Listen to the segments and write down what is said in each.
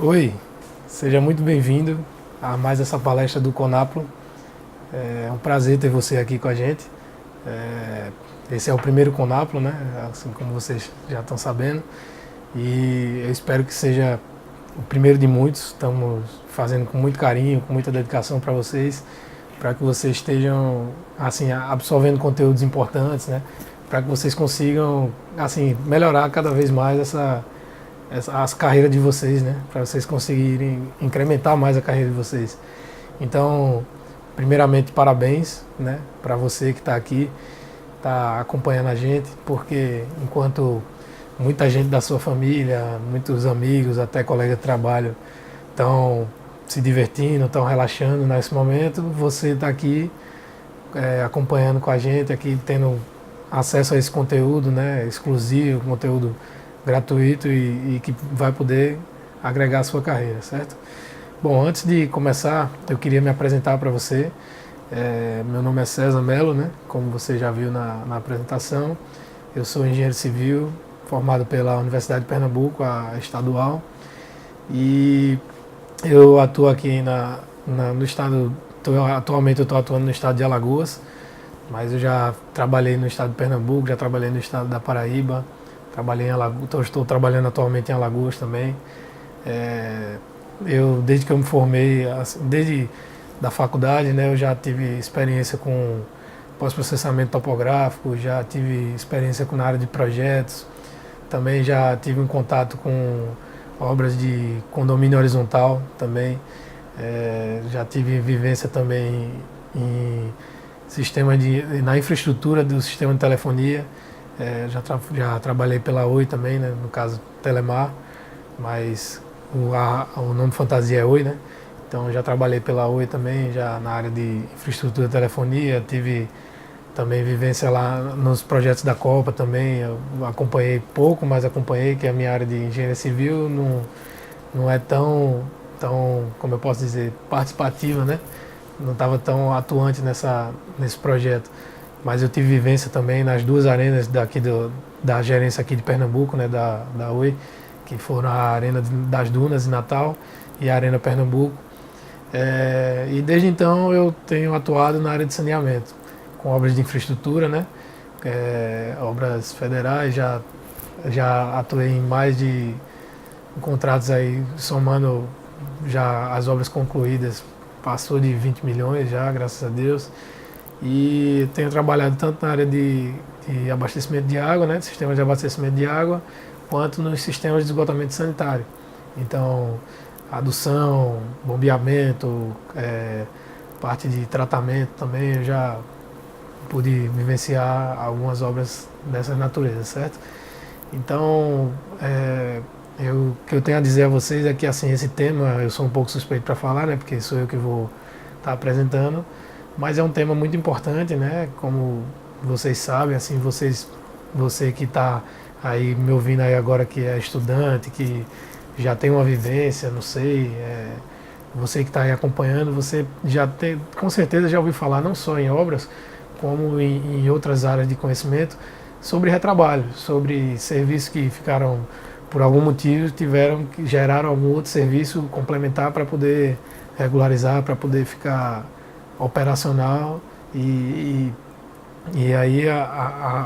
Oi, seja muito bem-vindo a mais essa palestra do Conaplo. É um prazer ter você aqui com a gente. Esse é o primeiro Conaplo, né? Assim como vocês já estão sabendo. E eu espero que seja o primeiro de muitos. Estamos fazendo com muito carinho, com muita dedicação para que vocês estejam assim absorvendo conteúdos importantes, né? Para que vocês consigam assim melhorar cada vez mais as carreiras de vocês, né? Para vocês conseguirem incrementar mais a carreira de vocês. Então, primeiramente, parabéns, né? Para você que está aqui, está acompanhando a gente, porque enquanto muita gente da sua família, muitos amigos, até colegas de trabalho estão se divertindo, estão relaxando nesse momento, você está aqui acompanhando com a gente, aqui tendo acesso a esse conteúdo, né? Exclusivo, conteúdo gratuito e que vai poder agregar a sua carreira, certo? Bom, antes de começar, eu queria me apresentar para você. Meu nome é César Melo, né? Como você já viu na apresentação. Eu sou engenheiro civil, formado pela Universidade de Pernambuco, a estadual. E eu atuo aqui no estado, atualmente eu estou atuando no estado de Alagoas, mas eu já trabalhei no estado de Pernambuco, já trabalhei no estado da Paraíba, trabalhei em Alagoas, estou trabalhando atualmente em Alagoas também. Desde que eu me formei, assim, desde da faculdade, né, eu já tive experiência com pós-processamento topográfico, já tive experiência na área de projetos, também já tive um contato com obras de condomínio horizontal também, já tive vivência também em na infraestrutura do sistema de telefonia. Já trabalhei pela Oi também, né, no caso Telemar, mas o nome fantasia é Oi, né? Então já trabalhei pela Oi também, já na área de infraestrutura de telefonia, tive também vivência lá nos projetos da Copa também. Eu acompanhei pouco, mas acompanhei, que a minha área de engenharia civil não é tão, como eu posso dizer, participativa, né? Não estava tão atuante nesse projeto. Mas eu tive vivência também nas duas arenas da gerência aqui de Pernambuco, né, da Oi, que foram a Arena das Dunas em Natal e a Arena Pernambuco. E desde então eu tenho atuado na área de saneamento, com obras de infraestrutura, né, obras federais. Já atuei em mais de contratos aí, somando já as obras concluídas, passou de 20 milhões já, graças a Deus. E tenho trabalhado tanto na área de abastecimento de água, né, de sistemas de abastecimento de água, quanto nos sistemas de esgotamento sanitário. Então, adução, bombeamento, parte de tratamento também, eu já pude vivenciar algumas obras dessa natureza, certo? Então, o que eu tenho a dizer a vocês é que, assim, esse tema, eu sou um pouco suspeito para falar, né, porque sou eu que vou estar apresentando, mas é um tema muito importante, né, como vocês sabem, assim, você que está aí me ouvindo aí agora, que é estudante, que já tem uma vivência, não sei, você que está aí acompanhando, você já tem, com certeza já ouviu falar não só em obras, como em outras áreas de conhecimento, sobre retrabalho, sobre serviços que ficaram, por algum motivo, geraram algum outro serviço complementar para poder regularizar, para poder ficar operacional e aí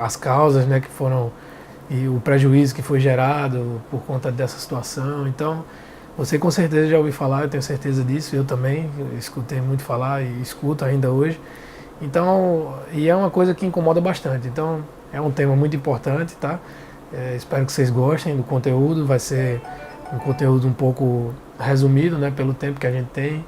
as causas, né, que foram, e o prejuízo que foi gerado por conta dessa situação. Então, você com certeza já ouviu falar, eu tenho certeza disso, eu também escutei muito falar e escuto ainda hoje. Então, e é uma coisa que incomoda bastante. Então, é um tema muito importante, tá? Espero que vocês gostem do conteúdo. Vai ser um conteúdo um pouco resumido, né, pelo tempo que a gente tem.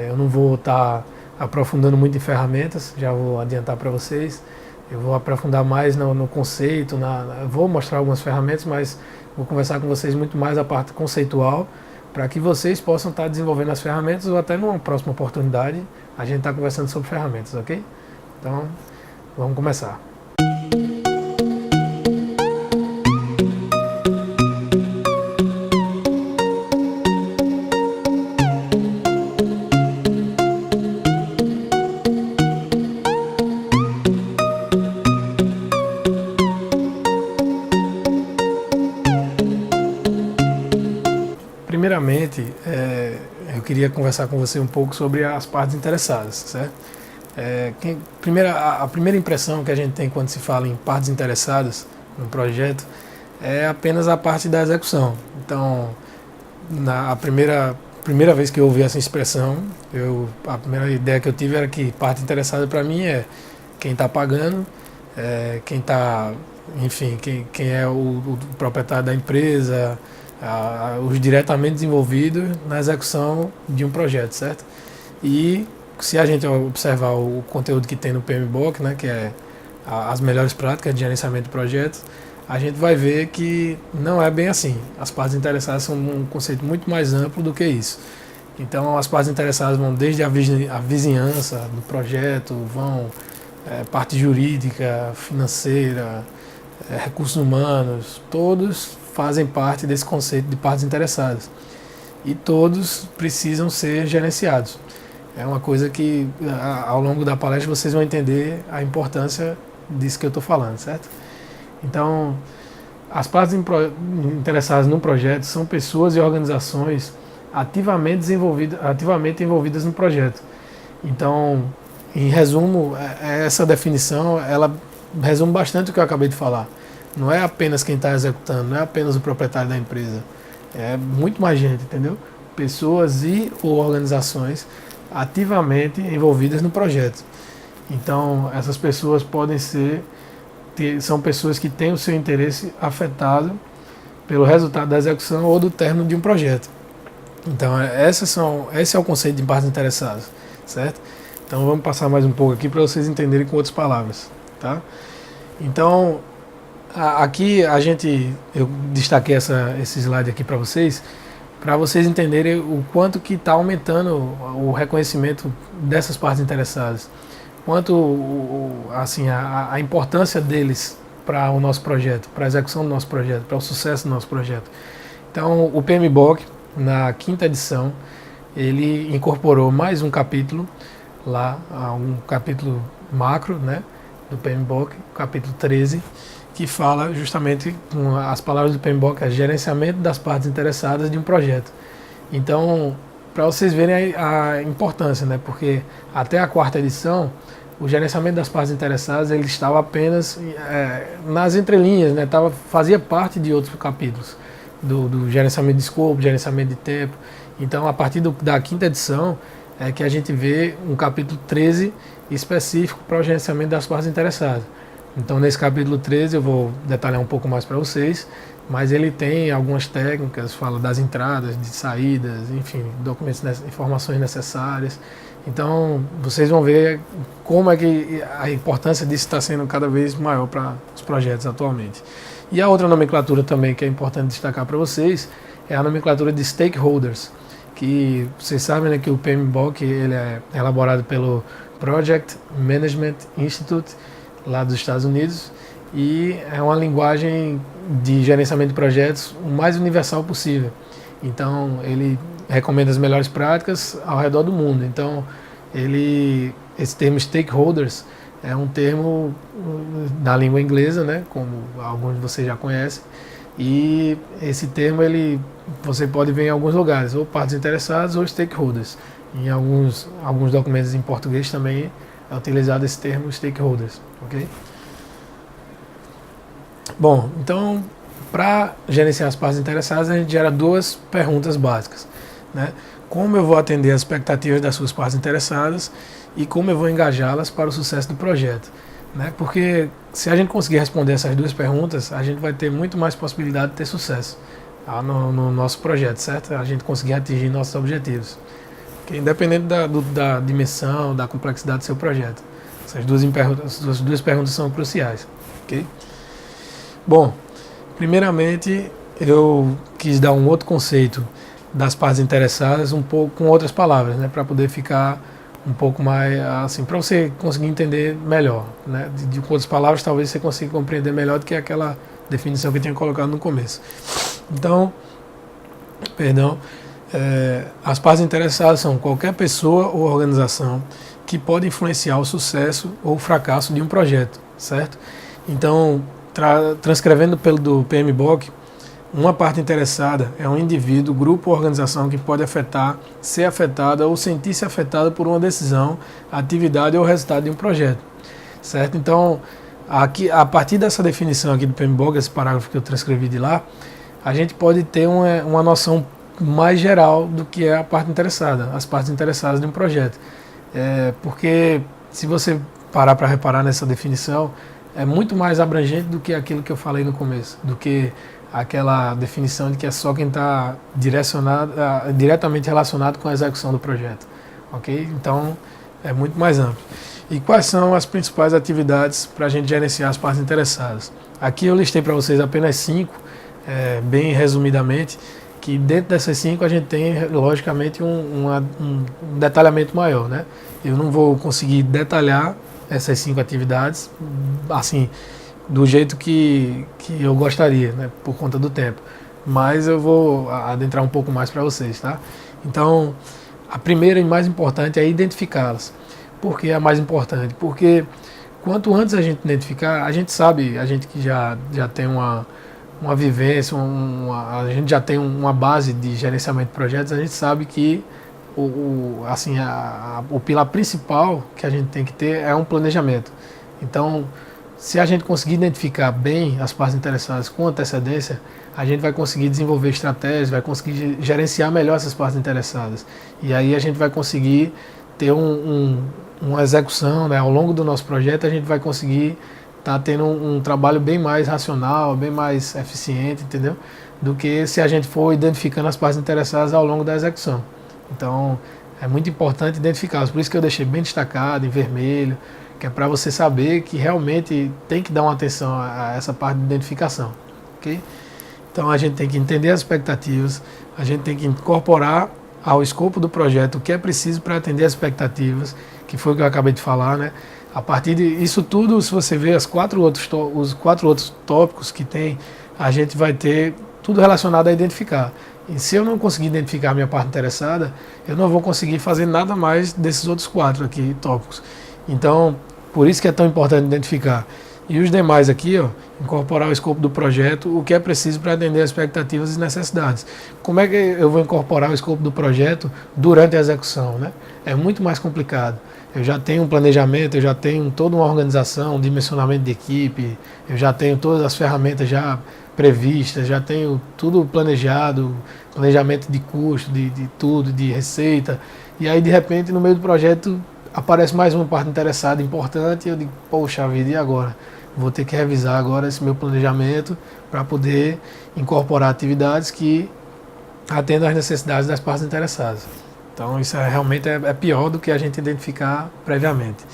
Eu não vou estar aprofundando muito em ferramentas, já vou adiantar para vocês. Eu vou aprofundar mais no conceito, vou mostrar algumas ferramentas, mas vou conversar com vocês muito mais a parte conceitual, para que vocês possam estar desenvolvendo as ferramentas, ou até numa próxima oportunidade a gente está conversando sobre ferramentas, ok? Então, vamos começar. primeiramente, eu queria conversar com você um pouco sobre as partes interessadas, certo? A primeira impressão que a gente tem quando se fala em partes interessadas no projeto é apenas a parte da execução. Então, a primeira vez que eu ouvi essa expressão, a primeira ideia que eu tive era que parte interessada para mim é quem está pagando, quem está, enfim, quem é o proprietário da empresa, os diretamente envolvidos na execução de um projeto, certo? E se a gente observar o conteúdo que tem no PMBOK, né, que é as melhores práticas de gerenciamento de projetos, a gente vai ver que não é bem assim. As partes interessadas são um conceito muito mais amplo do que isso. Então, as partes interessadas vão desde a vizinhança do projeto, vão parte jurídica, financeira, recursos humanos, todos fazem parte desse conceito de partes interessadas. E todos precisam ser gerenciados. É uma coisa que, ao longo da palestra, vocês vão entender a importância disso que eu estou falando, certo? Então, as partes interessadas no projeto são pessoas e organizações ativamente envolvidas no projeto. Então, em resumo, essa definição, ela resume bastante o que eu acabei de falar. Não é apenas quem está executando, não é apenas o proprietário da empresa. É muito mais gente, entendeu? Pessoas e ou organizações ativamente envolvidas no projeto. Então, essas pessoas são pessoas que têm o seu interesse afetado pelo resultado da execução ou do término de um projeto. Então, esse é o conceito de partes interessadas, certo? Então, vamos passar mais um pouco aqui para vocês entenderem com outras palavras, tá? Então, aqui eu destaquei esse slide aqui para vocês entenderem o quanto que está aumentando o reconhecimento dessas partes interessadas, quanto assim, a importância deles para o nosso projeto, para a execução do nosso projeto, para o sucesso do nosso projeto. Então, o PMBOK, na 5ª edição, ele incorporou mais um capítulo lá, um capítulo macro, né, do PMBOK, capítulo 13, que fala justamente, com as palavras do PMBOK, gerenciamento das partes interessadas de um projeto. Então, para vocês verem a importância, né, porque até a 4ª edição, o gerenciamento das partes interessadas ele estava apenas nas entrelinhas, né, fazia parte de outros capítulos, do gerenciamento de escopo, gerenciamento de tempo. Então, a partir da 5ª edição, é que a gente vê um capítulo 13 específico para o gerenciamento das partes interessadas. Então, nesse capítulo 13, eu vou detalhar um pouco mais para vocês, mas ele tem algumas técnicas, fala das entradas, de saídas, enfim, documentos, informações necessárias. Então, vocês vão ver como é que a importância disso está sendo cada vez maior para os projetos atualmente. E a outra nomenclatura também que é importante destacar para vocês é a nomenclatura de stakeholders, que vocês sabem, né, que o PMBOK ele é elaborado pelo Project Management Institute, lá dos Estados Unidos, e é uma linguagem de gerenciamento de projetos o mais universal possível. Então, ele recomenda as melhores práticas ao redor do mundo. Então, esse termo stakeholders é um termo da língua inglesa, né, como alguns de vocês já conhecem, e esse termo você pode ver em alguns lugares, ou partes interessadas ou stakeholders. Em alguns documentos em português também é utilizado esse termo stakeholders, ok? Bom, então, para gerenciar as partes interessadas, a gente gera 2 perguntas básicas, né? Como eu vou atender as expectativas das suas partes interessadas e como eu vou engajá-las para o sucesso do projeto, né? Porque se a gente conseguir responder essas 2 perguntas, a gente vai ter muito mais possibilidade de ter sucesso no nosso projeto, certo? A gente conseguir atingir nossos objetivos, okay? Independente da dimensão, da complexidade do seu projeto. Essas 2 perguntas são cruciais, ok? Bom, primeiramente eu quis dar um outro conceito das partes interessadas, um pouco com outras palavras, né, para poder ficar um pouco mais assim, para você conseguir entender melhor, né, com outras palavras talvez você consiga compreender melhor do que aquela definição que eu tinha colocado no começo. Então, as partes interessadas são qualquer pessoa ou organização que pode influenciar o sucesso ou o fracasso de um projeto, certo? Então, transcrevendo do PMBOK, uma parte interessada é um indivíduo, grupo ou organização que pode afetar, ser afetada ou sentir-se afetada por uma decisão, atividade ou resultado de um projeto. Certo? Então, aqui, a partir dessa definição aqui do PMBOK, esse parágrafo que eu transcrevi de lá, a gente pode ter uma noção mais geral do que é a parte interessada, as partes interessadas de um projeto. Porque se você parar para reparar nessa definição, é muito mais abrangente do que aquilo que eu falei no começo, do que aquela definição de que é só quem está diretamente relacionado com a execução do projeto. Ok? Então, é muito mais amplo. E quais são as principais atividades para a gente gerenciar as partes interessadas? Aqui eu listei para vocês apenas 5, bem resumidamente, que dentro dessas 5 a gente tem, logicamente, um detalhamento maior, né? Eu não vou conseguir detalhar essas 5 atividades, assim, do jeito que eu gostaria, né? Por conta do tempo. Mas eu vou adentrar um pouco mais para vocês, tá? Então, a primeira e mais importante é identificá-las. Por que é a mais importante? Porque quanto antes a gente identificar, a gente sabe, a gente que já tem uma vivência, a gente já tem uma base de gerenciamento de projetos, a gente sabe que o pilar principal que a gente tem que ter é um planejamento. Então, se a gente conseguir identificar bem as partes interessadas com antecedência, a gente vai conseguir desenvolver estratégias, vai conseguir gerenciar melhor essas partes interessadas. E aí a gente vai conseguir ter uma execução, né? Ao longo do nosso projeto a gente vai conseguir estar tendo um trabalho bem mais racional, bem mais eficiente, entendeu? Do que se a gente for identificando as partes interessadas ao longo da execução. Então, é muito importante identificá-las. Por isso que eu deixei bem destacado, em vermelho, que é para você saber que realmente tem que dar uma atenção a essa parte de identificação. Ok? Então, a gente tem que entender as expectativas, a gente tem que incorporar ao escopo do projeto o que é preciso para atender as expectativas, que foi o que eu acabei de falar, né? A partir disso tudo, se você ver os 4 outros tópicos que tem, a gente vai ter tudo relacionado a identificar. E se eu não conseguir identificar a minha parte interessada, eu não vou conseguir fazer nada mais desses outros 4 aqui tópicos. Então, por isso que é tão importante identificar. E os demais aqui, ó, incorporar o escopo do projeto, o que é preciso para atender as expectativas e necessidades. Como é que eu vou incorporar o escopo do projeto durante a execução, né? É muito mais complicado. Eu já tenho um planejamento, eu já tenho toda uma organização, um dimensionamento de equipe, eu já tenho todas as ferramentas já previstas, já tenho tudo planejado, planejamento de custo, de tudo, de receita. E aí, de repente, no meio do projeto, aparece mais uma parte interessada, importante, e eu digo, poxa vida, e agora? Vou ter que revisar agora esse meu planejamento para poder incorporar atividades que atendam às necessidades das partes interessadas. Então isso realmente é pior do que a gente identificar previamente.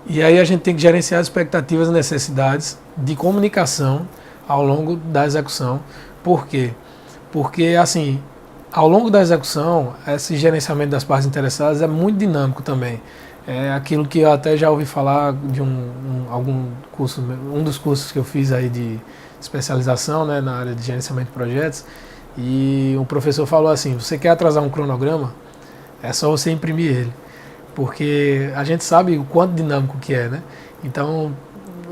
E aí a gente tem que gerenciar as expectativas e necessidades de comunicação ao longo da execução. Por quê? Porque, assim, ao longo da execução, esse gerenciamento das partes interessadas é muito dinâmico também. É aquilo que eu até já ouvi falar de algum curso, um dos cursos que eu fiz aí de especialização, né, na área de gerenciamento de projetos, e o professor falou assim: você quer atrasar um cronograma? É só você imprimir ele, porque a gente sabe o quanto dinâmico que é, né? Então,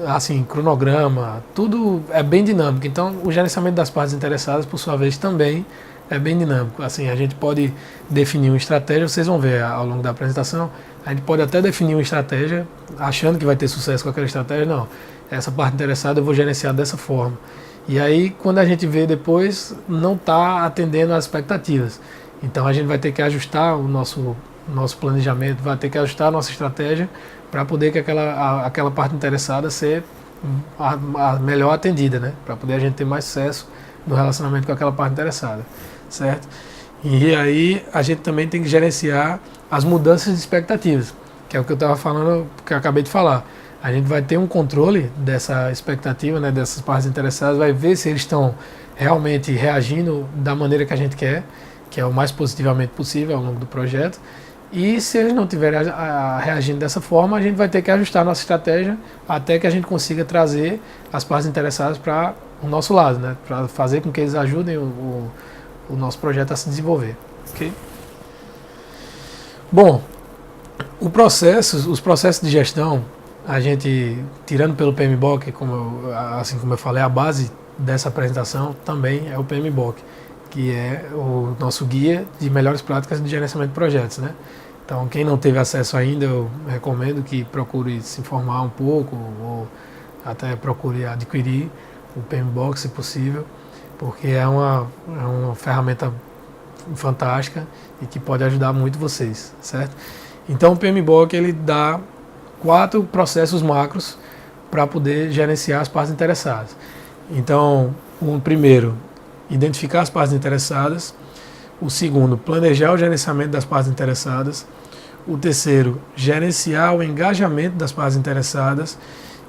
assim, cronograma, tudo é bem dinâmico. Então, o gerenciamento das partes interessadas, por sua vez, também é bem dinâmico. Assim, a gente pode definir uma estratégia, vocês vão ver ao longo da apresentação, a gente pode até definir uma estratégia, achando que vai ter sucesso com aquela estratégia. Não, essa parte interessada eu vou gerenciar dessa forma. E aí, quando a gente vê depois, não está atendendo às expectativas. Então, a gente vai ter que ajustar o nosso planejamento, vai ter que ajustar a nossa estratégia para poder que aquela parte interessada ser a melhor atendida, né? Para poder a gente ter mais sucesso no relacionamento com aquela parte interessada, certo? E aí a gente também tem que gerenciar as mudanças de expectativas, que é o que eu estava falando, que eu acabei de falar. A gente vai ter um controle dessa expectativa, né, dessas partes interessadas, vai ver se eles estão realmente reagindo da maneira que a gente quer, que é o mais positivamente possível ao longo do projeto. E se eles não estiverem reagindo dessa forma, a gente vai ter que ajustar a nossa estratégia até que a gente consiga trazer as partes interessadas para o nosso lado, né? Para fazer com que eles ajudem o nosso projeto a se desenvolver. Okay? Bom, os processos de gestão, a gente, tirando pelo PMBOK, assim como eu falei, a base dessa apresentação também é o PMBOK, que é o nosso guia de melhores práticas de gerenciamento de projetos, né? Então, quem não teve acesso ainda, eu recomendo que procure se informar um pouco ou até procure adquirir o PMBOK, se possível, porque é uma ferramenta fantástica e que pode ajudar muito vocês, certo? Então, o PMBOK ele dá 4 processos macros para poder gerenciar as partes interessadas. Então, o primeiro, identificar as partes interessadas. O segundo, planejar o gerenciamento das partes interessadas. O terceiro, gerenciar o engajamento das partes interessadas.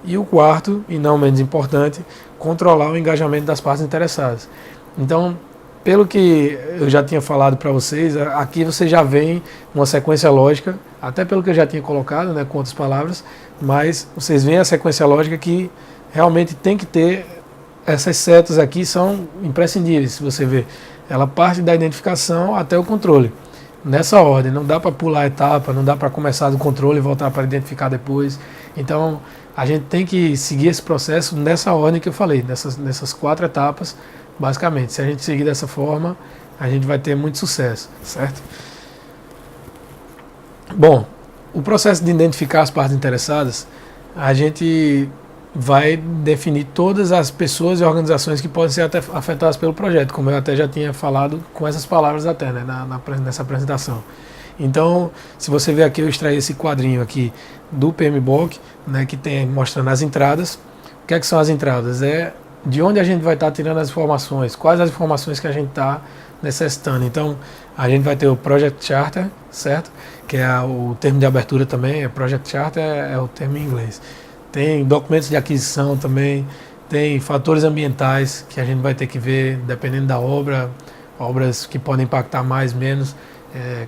E o quarto, e não menos importante, controlar o engajamento das partes interessadas. Então, pelo que eu já tinha falado para vocês, aqui você já vem uma sequência lógica, até pelo que eu já tinha colocado, né, com outras palavras, mas vocês veem a sequência lógica que realmente tem que ter. Essas setas aqui são imprescindíveis, se você ver. Ela parte da identificação até o controle. Nessa ordem, não dá para pular a etapa, não dá para começar do controle e voltar para identificar depois. Então, a gente tem que seguir esse processo nessa ordem que eu falei, nessas 4 etapas, basicamente. Se a gente seguir dessa forma, a gente vai ter muito sucesso, certo? Bom, o processo de identificar as partes interessadas, a gente vai definir todas as pessoas e organizações que podem ser até afetadas pelo projeto, como eu até já tinha falado com essas palavras até, né, nessa apresentação. Então, se você ver aqui, eu extraí esse quadrinho aqui do PMBOK, né, que tem mostrando as entradas. O que é que são as entradas? É de onde a gente vai estar tirando as informações, quais as informações que a gente está necessitando. Então, a gente vai ter o Project Charter, certo? Que é o termo de abertura também, Project Charter é o termo em inglês. Tem documentos de aquisição também, tem fatores ambientais que a gente vai ter que ver, dependendo da obra, obras que podem impactar mais, menos.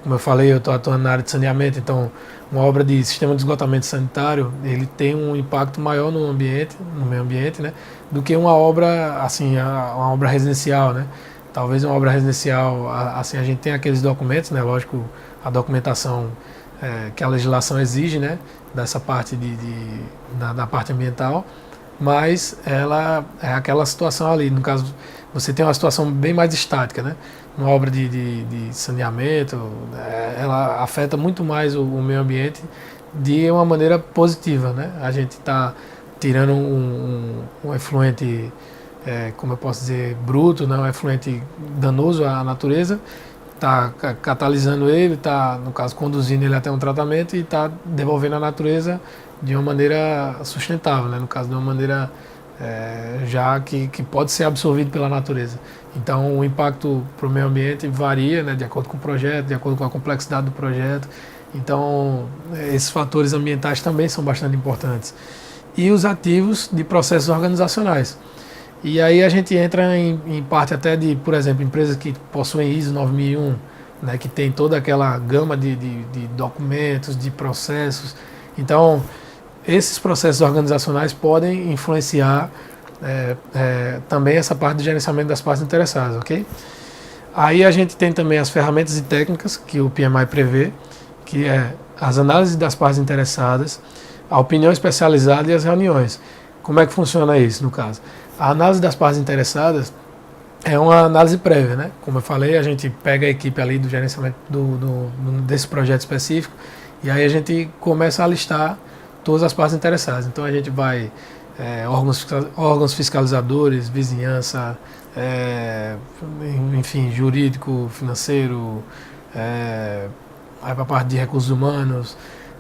Como eu falei, eu estou atuando na área de saneamento, então uma obra de sistema de esgotamento sanitário, ele tem um impacto maior no ambiente, no meio ambiente, né, do que uma obra, assim, uma obra residencial, né. Talvez uma obra residencial, assim, a gente tem aqueles documentos, né, lógico, a documentação que a legislação exige, né, dessa parte da parte ambiental, mas ela é aquela situação ali, no caso, você tem uma situação bem mais estática, né? Uma obra de saneamento, ela afeta muito mais o meio ambiente de uma maneira positiva, né? A gente está tirando um efluente, como eu posso dizer, bruto, né? Um efluente danoso à natureza, está catalisando ele, está, no caso, conduzindo ele até um tratamento e está devolvendo à natureza de uma maneira sustentável, né? No caso, de uma maneira já que pode ser absorvido pela natureza. Então, o impacto para o meio ambiente varia, né, de acordo com o projeto, de acordo com a complexidade do projeto. Então, esses fatores ambientais também são bastante importantes. E os ativos de processos organizacionais. E aí a gente entra em parte até de, por exemplo, empresas que possuem ISO 9001, né, que tem toda aquela gama de documentos, de processos. Então, esses processos organizacionais podem influenciar também essa parte de gerenciamento das partes interessadas, ok? Aí a gente tem também as ferramentas e técnicas que o PMI prevê, que é as análises das partes interessadas, a opinião especializada e as reuniões. Como é que funciona isso, no caso? A análise das partes interessadas é uma análise prévia, né? Como eu falei, a gente pega a equipe ali do gerenciamento desse projeto específico e aí a gente começa a listar todas as partes interessadas. Então a gente vai órgãos fiscalizadores, vizinhança, enfim, jurídico, financeiro, vai para a parte de recursos humanos,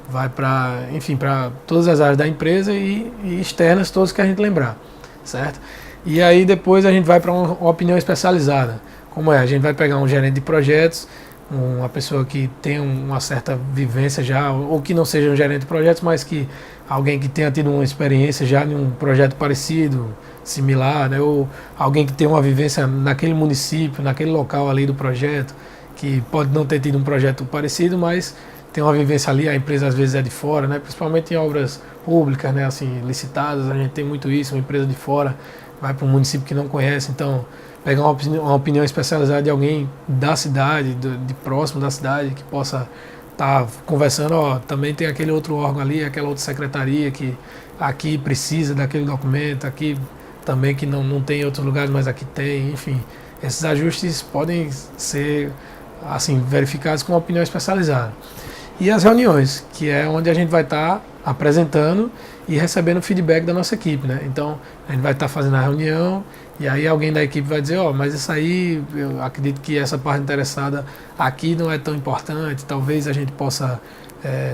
vai para, enfim, para todas as áreas da empresa e externas, todas que a gente lembrar, certo? E aí depois a gente vai para uma opinião especializada. Como a gente vai pegar um gerente de projetos, uma pessoa que tem uma certa vivência já, ou que não seja um gerente de projetos, mas que alguém que tenha tido uma experiência já em um projeto parecido, similar, né? Ou alguém que tenha uma vivência naquele município, naquele local ali do projeto, que pode não ter tido um projeto parecido, mas tem uma vivência ali, a empresa às vezes é de fora, né? Principalmente em obras públicas, né? Assim, licitadas, a gente tem muito isso, uma empresa de fora vai para um município que não conhece, então pegar uma opinião especializada de alguém da cidade, de próximo da cidade, que possa estar conversando, também tem aquele outro órgão ali, aquela outra secretaria que aqui precisa daquele documento, aqui também que não tem em outros lugares, mas aqui tem, enfim. Esses ajustes podem ser assim verificados com uma opinião especializada. E as reuniões, que é onde a gente vai estar apresentando e recebendo feedback da nossa equipe, né? Então, a gente vai estar fazendo a reunião e aí alguém da equipe vai dizer, mas isso aí, eu acredito que essa parte interessada aqui não é tão importante, talvez a gente possa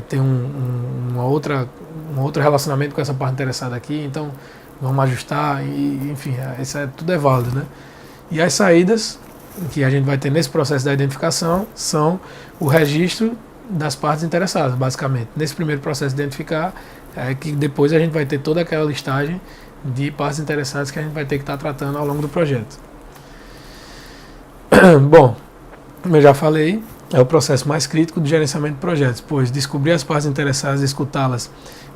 ter um outro relacionamento com essa parte interessada aqui, então vamos ajustar, e, enfim, tudo é válido, né? E as saídas que a gente vai ter nesse processo da identificação são o registro das partes interessadas, basicamente. Nesse primeiro processo de identificar, que depois a gente vai ter toda aquela listagem de partes interessadas que a gente vai ter que estar tratando ao longo do projeto. Bom, como eu já falei, é o processo mais crítico do gerenciamento de projetos, pois descobrir as partes interessadas e escutá-las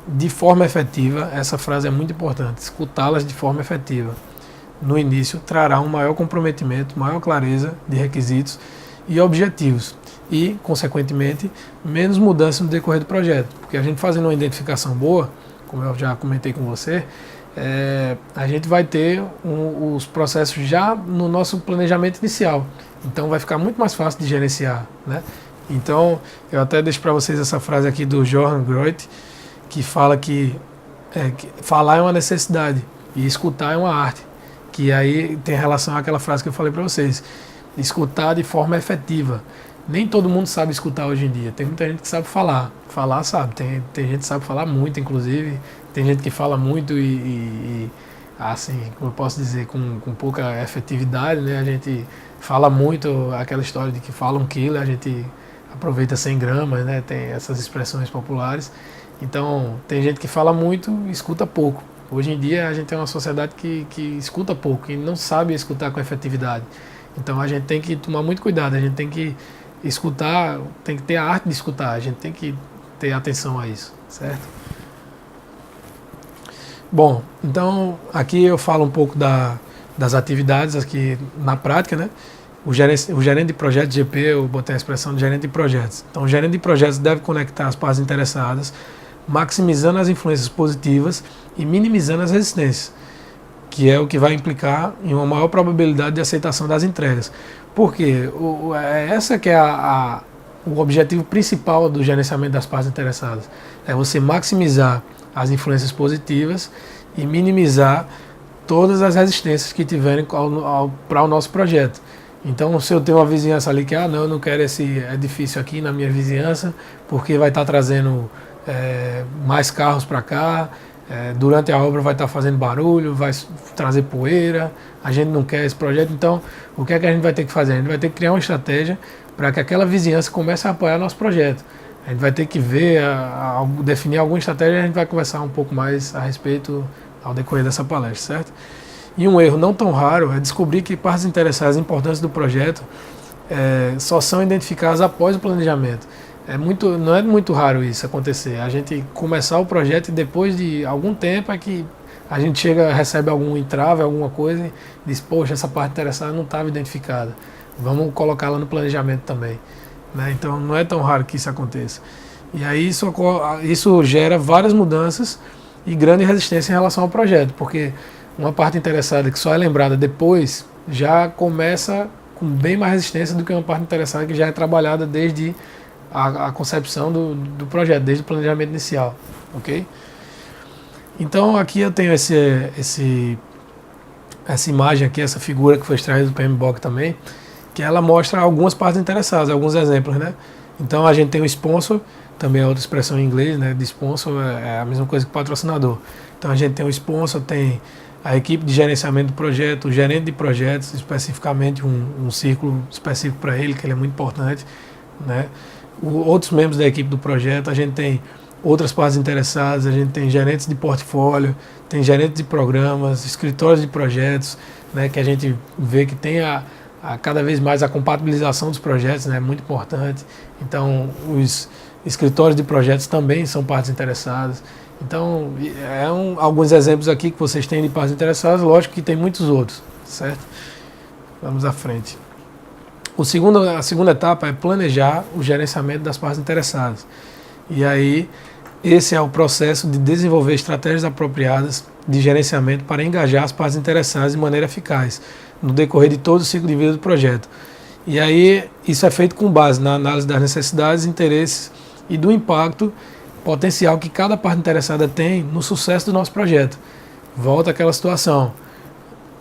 de forma efetiva, essa frase é muito importante, escutá-las de forma efetiva, no início, trará um maior comprometimento, maior clareza de requisitos e objetivos e, consequentemente, menos mudança no decorrer do projeto. Porque a gente fazendo uma identificação boa, como eu já comentei com você, a gente vai ter os processos já no nosso planejamento inicial. Então vai ficar muito mais fácil de gerenciar, né? Então, eu até deixo para vocês essa frase aqui do Johan Groth, que fala que falar é uma necessidade e escutar é uma arte. Que aí tem relação àquela frase que eu falei para vocês, escutar de forma efetiva. Nem todo mundo sabe escutar hoje em dia, tem muita gente que sabe falar sabe, tem gente que sabe falar muito, inclusive, tem gente que fala muito e assim, como eu posso dizer, com pouca efetividade, né? A gente fala muito, aquela história de que fala 1 quilo, a gente aproveita 100 gramas, né? Tem essas expressões populares, então tem gente que fala muito e escuta pouco. Hoje em dia a gente tem uma sociedade que escuta pouco e não sabe escutar com efetividade. Então a gente tem que tomar muito cuidado, a gente tem que escutar, tem que ter a arte de escutar, a gente tem que ter atenção a isso, certo? Bom, então aqui eu falo um pouco das atividades aqui na prática, né? O gerente de projetos, GP, eu botei a expressão de gerente de projetos. Então o gerente de projetos deve conectar as partes interessadas, maximizando as influências positivas e minimizando as resistências, que é o que vai implicar em uma maior probabilidade de aceitação das entregas. Porque essa que é o objetivo principal do gerenciamento das partes interessadas, é você maximizar as influências positivas e minimizar todas as resistências que tiverem para o nosso projeto. Então, se eu tenho uma vizinhança ali que, não, eu não quero esse edifício aqui na minha vizinhança, porque vai estar trazendo mais carros para cá, durante a obra vai estar fazendo barulho, vai trazer poeira, a gente não quer esse projeto. Então, o que é que a gente vai ter que fazer? A gente vai ter que criar uma estratégia para que aquela vizinhança comece a apoiar nosso projeto. A gente vai ter que ver, definir alguma estratégia, e a gente vai conversar um pouco mais a respeito ao decorrer dessa palestra, certo? E um erro não tão raro é descobrir que partes interessadas importantes do projeto só são identificadas após o planejamento. Não é muito raro isso acontecer. A gente começar o projeto e depois de algum tempo é que a gente recebe algum entrave, alguma coisa e diz, poxa, essa parte interessada não estava identificada. Vamos colocá-la no planejamento também, né? Então não é tão raro que isso aconteça. E aí isso gera várias mudanças e grande resistência em relação ao projeto, porque uma parte interessada que só é lembrada depois já começa com bem mais resistência do que uma parte interessada que já é trabalhada desde a concepção do projeto, desde o planejamento inicial, ok? Então aqui eu tenho essa imagem aqui, essa figura que foi extraída do PMBOK também, que ela mostra algumas partes interessadas, alguns exemplos, né? Então a gente tem o sponsor, também é outra expressão em inglês, né? De sponsor é a mesma coisa que patrocinador. Então a gente tem o sponsor, tem a equipe de gerenciamento do projeto, o gerente de projetos, especificamente um círculo específico para ele, que ele é muito importante, né? Outros membros da equipe do projeto, a gente tem outras partes interessadas, a gente tem gerentes de portfólio, tem gerentes de programas, escritórios de projetos, né, que a gente vê que tem cada vez mais a compatibilização dos projetos, né, muito importante. Então, os escritórios de projetos também são partes interessadas. Então, alguns exemplos aqui que vocês têm de partes interessadas, lógico que tem muitos outros, certo? Vamos à frente. A segunda etapa é planejar o gerenciamento das partes interessadas. E aí esse é o processo de desenvolver estratégias apropriadas de gerenciamento para engajar as partes interessadas de maneira eficaz, no decorrer de todo o ciclo de vida do projeto. E aí, isso é feito com base na análise das necessidades, interesses e do impacto potencial que cada parte interessada tem no sucesso do nosso projeto. Volta àquela situação,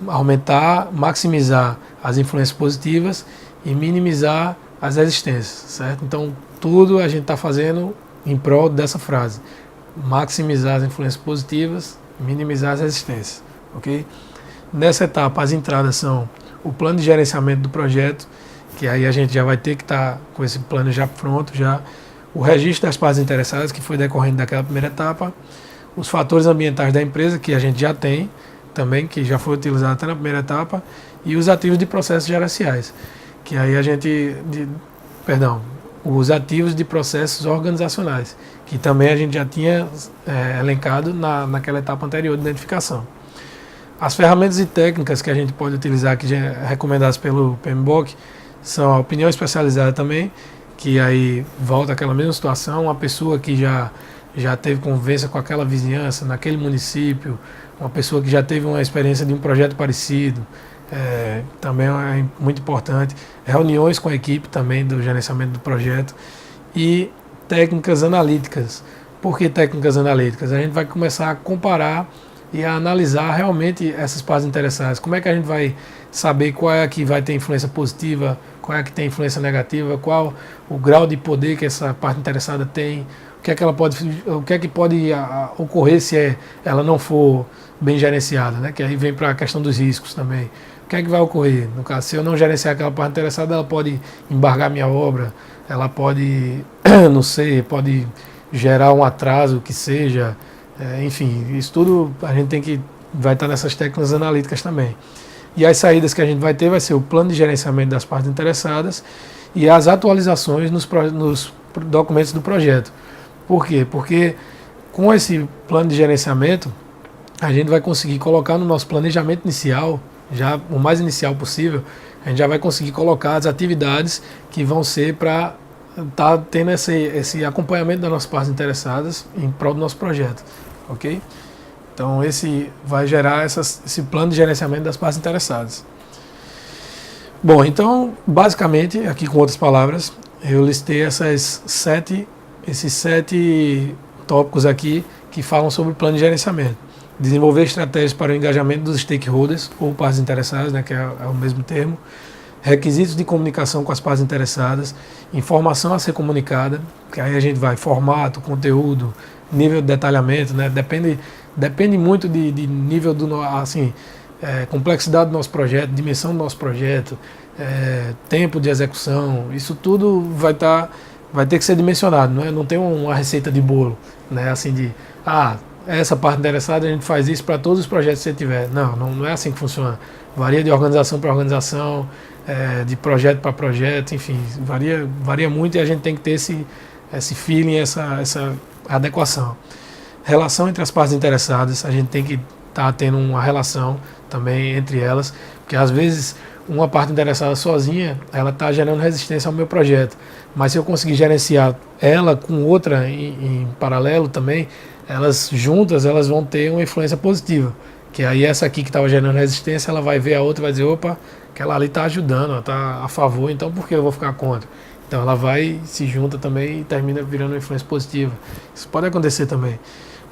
aumentar, maximizar as influências positivas e minimizar as resistências, certo? Então, tudo a gente está fazendo em prol dessa frase: maximizar as influências positivas, minimizar as resistências, ok? Nessa etapa, as entradas são o plano de gerenciamento do projeto, que aí a gente já vai ter que estar com esse plano já pronto, já o registro das partes interessadas, que foi decorrente daquela primeira etapa, os fatores ambientais da empresa, que a gente já tem também, que já foi utilizado até na primeira etapa, e os ativos de processos gerenciais, que aí a gente, os ativos de processos organizacionais, que também a gente já tinha elencado naquela etapa anterior de identificação. As ferramentas e técnicas que a gente pode utilizar, que já é recomendadas pelo PMBOK, são a opinião especializada também, que aí volta àquela mesma situação, uma pessoa que já teve convivência com aquela vizinhança, naquele município, uma pessoa que já teve uma experiência de um projeto parecido, também é muito importante. Reuniões com a equipe também do gerenciamento do projeto e técnicas analíticas. Por que técnicas analíticas? A gente vai começar a comparar e a analisar realmente essas partes interessadas. Como é que a gente vai saber qual é a que vai ter influência positiva, qual é a que tem influência negativa, qual o grau de poder que essa parte interessada tem, o que é que pode ocorrer se ela não for bem gerenciada, né? Que aí vem para a questão dos riscos também. O que é que vai ocorrer? No caso, se eu não gerenciar aquela parte interessada, ela pode embargar minha obra, ela pode, não sei, pode gerar um atraso que seja, enfim, isso tudo a gente vai estar nessas técnicas analíticas também. E as saídas que a gente vai ter vai ser o plano de gerenciamento das partes interessadas e as atualizações nos documentos do projeto. Por quê? Porque com esse plano de gerenciamento, a gente vai conseguir colocar no nosso planejamento inicial, já o mais inicial possível, a gente já vai conseguir colocar as atividades que vão ser para estar tendo esse acompanhamento das nossas partes interessadas em prol do nosso projeto, ok? Então esse vai gerar esse plano de gerenciamento das partes interessadas. Bom, então basicamente, aqui com outras palavras, eu listei esses sete tópicos aqui que falam sobre o plano de gerenciamento. Desenvolver estratégias para o engajamento dos stakeholders, ou partes interessadas, né, que é o mesmo termo. Requisitos de comunicação com as partes interessadas. Informação a ser comunicada, que aí a gente vai formato, conteúdo, nível de detalhamento, né, depende muito de nível complexidade do nosso projeto, dimensão do nosso projeto, tempo de execução. Isso tudo vai ter que ser dimensionado, não tem uma receita de bolo, né, assim de essa parte interessada a gente faz isso para todos os projetos que você tiver. Não é assim que funciona. Varia de organização para organização, de projeto para projeto, enfim, varia muito e a gente tem que ter esse feeling, essa adequação. Relação entre as partes interessadas, a gente tem que estar tendo uma relação também entre elas, porque às vezes uma parte interessada sozinha, ela está gerando resistência ao meu projeto, mas se eu conseguir gerenciar ela com outra em paralelo também, elas juntas elas vão ter uma influência positiva, que aí essa aqui que estava gerando resistência, ela vai ver a outra e vai dizer, opa, aquela ali está ajudando, está a favor, então por que eu vou ficar contra? Então ela vai, se junta também e termina virando uma influência positiva. Isso pode acontecer também.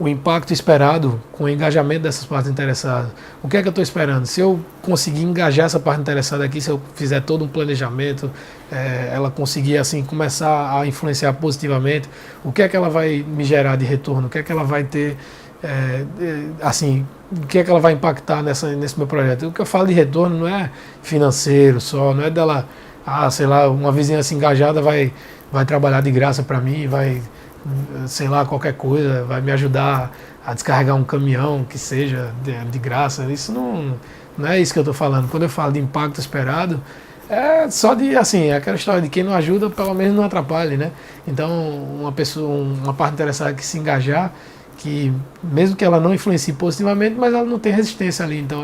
O impacto esperado com o engajamento dessas partes interessadas. O que é que eu estou esperando? Se eu conseguir engajar essa parte interessada aqui, se eu fizer todo um planejamento, ela conseguir assim começar a influenciar positivamente, o que é que ela vai me gerar de retorno? O que é que ela vai ter, o que é que ela vai impactar nesse meu projeto? O que eu falo de retorno não é financeiro só, não é dela, sei lá, uma vizinhança engajada vai trabalhar de graça para mim, vai, sei lá, qualquer coisa, vai me ajudar a descarregar um caminhão, que seja de graça. Isso não é isso que eu estou falando. Quando eu falo de impacto esperado, é só de, assim, aquela história de quem não ajuda, pelo menos não atrapalhe, né? Então, uma parte interessada que se engajar, que mesmo que ela não influencie positivamente, mas ela não tem resistência ali, então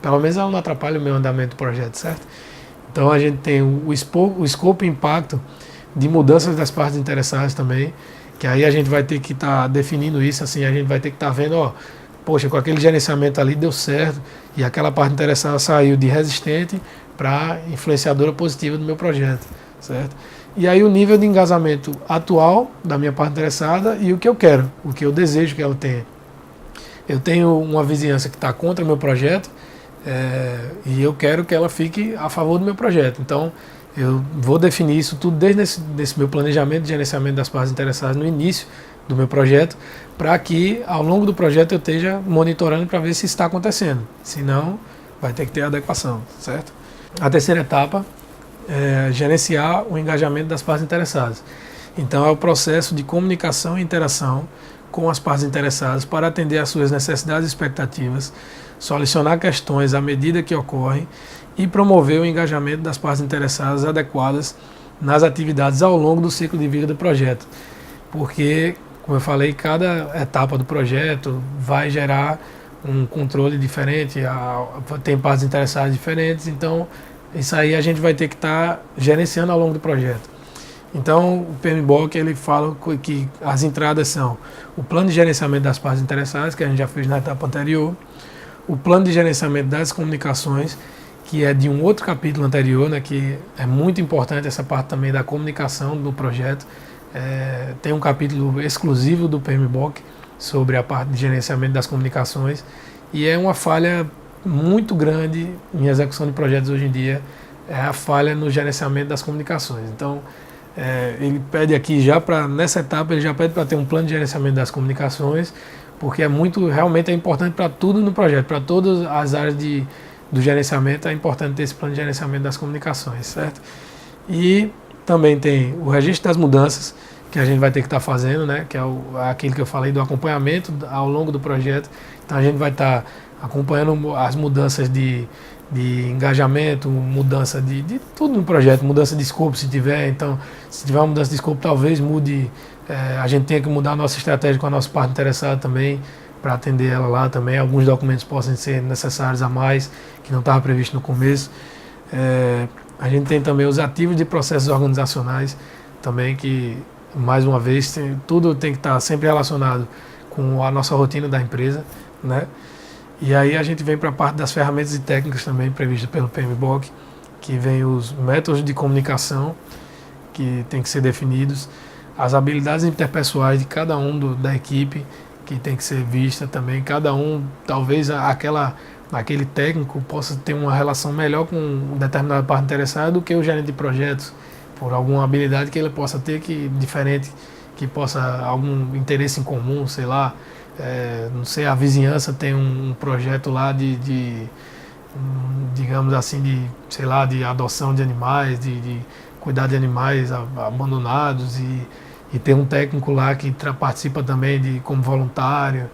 pelo menos ela não atrapalha o meu andamento do projeto, certo? Então a gente tem o escopo e impacto de mudanças das partes interessadas também, que aí a gente vai ter que estar definindo isso, assim, a gente vai ter que estar vendo, ó, poxa, com aquele gerenciamento ali deu certo e aquela parte interessada saiu de resistente para influenciadora positiva do meu projeto, certo? E aí o nível de engajamento atual da minha parte interessada e o que eu quero, o que eu desejo que ela tenha. Eu tenho uma vizinhança que está contra o meu projeto e eu quero que ela fique a favor do meu projeto. Então, eu vou definir isso tudo desde esse meu planejamento de gerenciamento das partes interessadas no início do meu projeto, para que ao longo do projeto eu esteja monitorando para ver se está acontecendo. Senão, vai ter que ter adequação, certo? A terceira etapa é gerenciar o engajamento das partes interessadas. Então, é o processo de comunicação e interação com as partes interessadas para atender às suas necessidades e expectativas, solucionar questões à medida que ocorrem e promover o engajamento das partes interessadas adequadas nas atividades ao longo do ciclo de vida do projeto. Porque, como eu falei, cada etapa do projeto vai gerar um controle diferente, tem partes interessadas diferentes, então isso aí a gente vai ter que estar gerenciando ao longo do projeto. Então, o PMBOK ele fala que as entradas são o plano de gerenciamento das partes interessadas, que a gente já fez na etapa anterior, o plano de gerenciamento das comunicações, que é de um outro capítulo anterior, né, que é muito importante essa parte também da comunicação do projeto. Tem um capítulo exclusivo do PMBOK sobre a parte de gerenciamento das comunicações e é uma falha muito grande em execução de projetos hoje em dia, é a falha no gerenciamento das comunicações. Então, ele pede aqui já para, nessa etapa, ele já pede para ter um plano de gerenciamento das comunicações, porque realmente é importante para tudo no projeto, para todas as áreas do gerenciamento, é importante ter esse plano de gerenciamento das comunicações, certo? E também tem o registro das mudanças, que a gente vai ter que estar fazendo, né? Que é aquilo que eu falei do acompanhamento ao longo do projeto. Então a gente vai estar acompanhando as mudanças de engajamento, mudança de tudo no projeto, mudança de escopo se tiver. Então, se tiver uma mudança de escopo, talvez mude, a gente tenha que mudar a nossa estratégia com a nossa parte interessada também, para atender ela lá também. Alguns documentos possam ser necessários a mais, que não estava previsto no começo. A gente tem também os ativos de processos organizacionais também, que, mais uma vez, tudo tem que estar sempre relacionado com a nossa rotina da empresa, né? E aí a gente vem para a parte das ferramentas e técnicas também previstas pelo PMBOK, que vem os métodos de comunicação que tem que ser definidos, as habilidades interpessoais de cada um da equipe que tem que ser vista também. Cada um, talvez aquele técnico possa ter uma relação melhor com uma determinada parte interessada do que o gerente de projetos, por alguma habilidade que ele possa ter diferente, que possa algum interesse em comum, sei lá. Não sei, a vizinhança tem um projeto lá digamos assim, sei lá, de adoção de animais, de cuidar de animais abandonados e tem um técnico lá que participa também como voluntário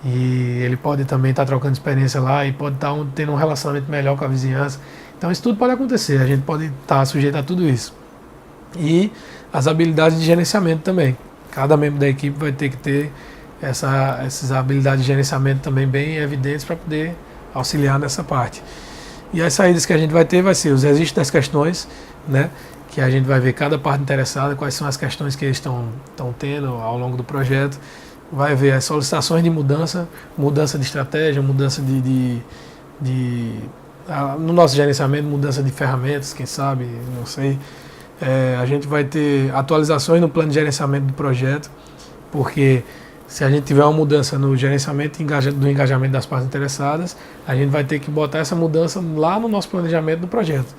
e ele pode também estar trocando experiência lá e pode estar tendo um relacionamento melhor com a vizinhança. Então isso tudo pode acontecer, a gente pode estar sujeito a tudo isso. E as habilidades de gerenciamento também. Cada membro da equipe vai ter que ter essas habilidades de gerenciamento também bem evidentes para poder auxiliar nessa parte. E as saídas que a gente vai ter vai ser os registros das questões, né, que a gente vai ver cada parte interessada, quais são as questões que eles estão tendo ao longo do projeto. Vai ver as solicitações de mudança de estratégia, mudança no nosso gerenciamento, mudança de ferramentas, quem sabe, não sei. A gente vai ter atualizações no plano de gerenciamento do projeto, porque se a gente tiver uma mudança no gerenciamento do engajamento das partes interessadas, a gente vai ter que botar essa mudança lá no nosso planejamento do projeto.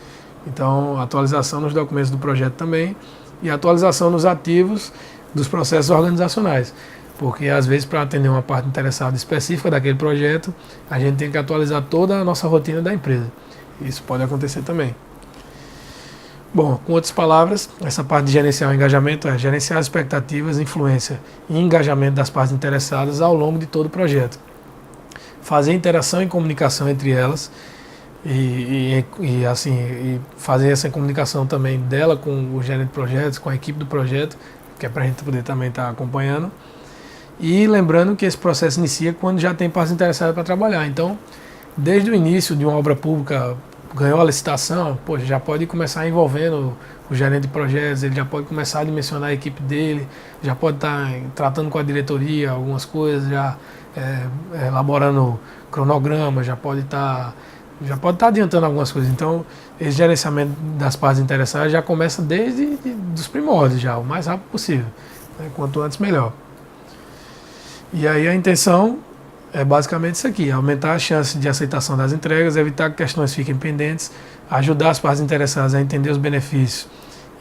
Então, atualização nos documentos do projeto também e atualização nos ativos dos processos organizacionais. Porque, às vezes, para atender uma parte interessada específica daquele projeto, a gente tem que atualizar toda a nossa rotina da empresa. Isso pode acontecer também. Bom, com outras palavras, essa parte de gerenciar o engajamento é gerenciar as expectativas, influência e engajamento das partes interessadas ao longo de todo o projeto. Fazer interação e comunicação entre elas e fazer essa comunicação também dela com o gerente de projetos, com a equipe do projeto, que é para a gente poder também estar acompanhando. E lembrando que esse processo inicia quando já tem partes interessadas para trabalhar. Então, desde o início de uma obra pública, ganhou a licitação, já pode começar envolvendo o gerente de projetos, ele já pode começar a dimensionar a equipe dele, já pode estar tratando com a diretoria algumas coisas, já elaborando cronograma, já pode estar adiantando algumas coisas. Então, esse gerenciamento das partes interessadas já começa desde os primórdios, já, o mais rápido possível, né? Quanto antes, melhor. E aí a intenção é basicamente isso aqui: aumentar a chance de aceitação das entregas, evitar que questões fiquem pendentes, ajudar as partes interessadas a entender os benefícios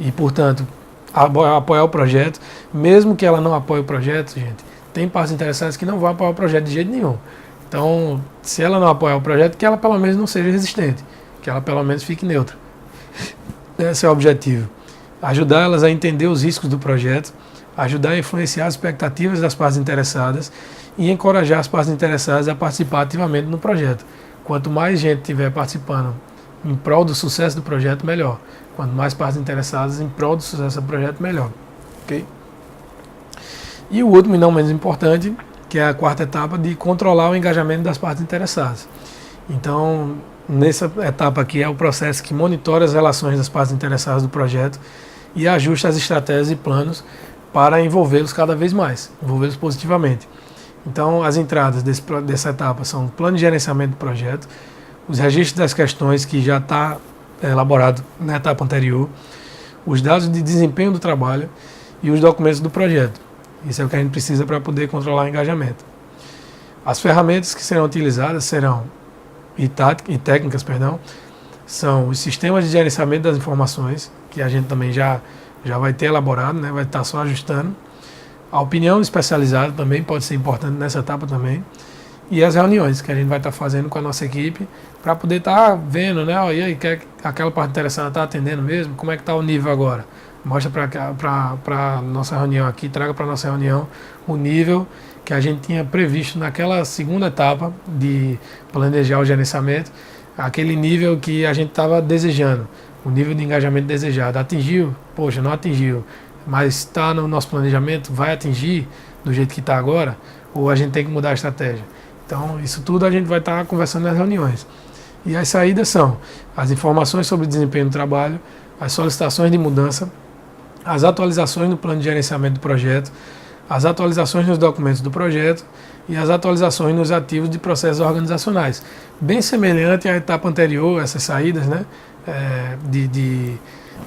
e, portanto, apoiar o projeto. Mesmo que ela não apoie o projeto, gente, tem partes interessadas que não vão apoiar o projeto de jeito nenhum. Então, se ela não apoiar o projeto, que ela pelo menos não seja resistente, que ela pelo menos fique neutra. Esse é o objetivo. Ajudar elas a entender os riscos do projeto, ajudar a influenciar as expectativas das partes interessadas e encorajar as partes interessadas a participar ativamente no projeto. Quanto mais gente estiver participando em prol do sucesso do projeto, melhor. Quanto mais partes interessadas em prol do sucesso do projeto, melhor. Okay? E o último e não menos importante, que é a quarta etapa, de controlar o engajamento das partes interessadas. Então, nessa etapa aqui é o processo que monitora as relações das partes interessadas do projeto e ajusta as estratégias e planos para envolvê-los cada vez mais, envolvê-los positivamente. Então, as entradas dessa etapa são o plano de gerenciamento do projeto, os registros das questões que já está elaborado na etapa anterior, os dados de desempenho do trabalho e os documentos do projeto. Isso é o que a gente precisa para poder controlar o engajamento. As ferramentas que serão utilizadas serão, e técnicas, são os sistemas de gerenciamento das informações, que a gente também já vai ter elaborado, né? Vai estar só ajustando. A opinião especializada também pode ser importante nessa etapa também. E as reuniões que a gente vai estar fazendo com a nossa equipe para poder estar vendo, né? E aí, aquela parte interessada está atendendo mesmo? Como é que está o nível agora? Mostra para a nossa reunião aqui, traga para a nossa reunião o nível que a gente tinha previsto naquela segunda etapa de planejar o gerenciamento, aquele nível que a gente estava desejando, o nível de engajamento desejado. Atingiu? Poxa, não atingiu. Mas está no nosso planejamento, vai atingir do jeito que está agora? Ou a gente tem que mudar a estratégia? Então, isso tudo a gente vai estar conversando nas reuniões. E as saídas são as informações sobre o desempenho do trabalho, as solicitações de mudança, as atualizações no plano de gerenciamento do projeto, as atualizações nos documentos do projeto e as atualizações nos ativos de processos organizacionais. Bem semelhante à etapa anterior, essas saídas, né?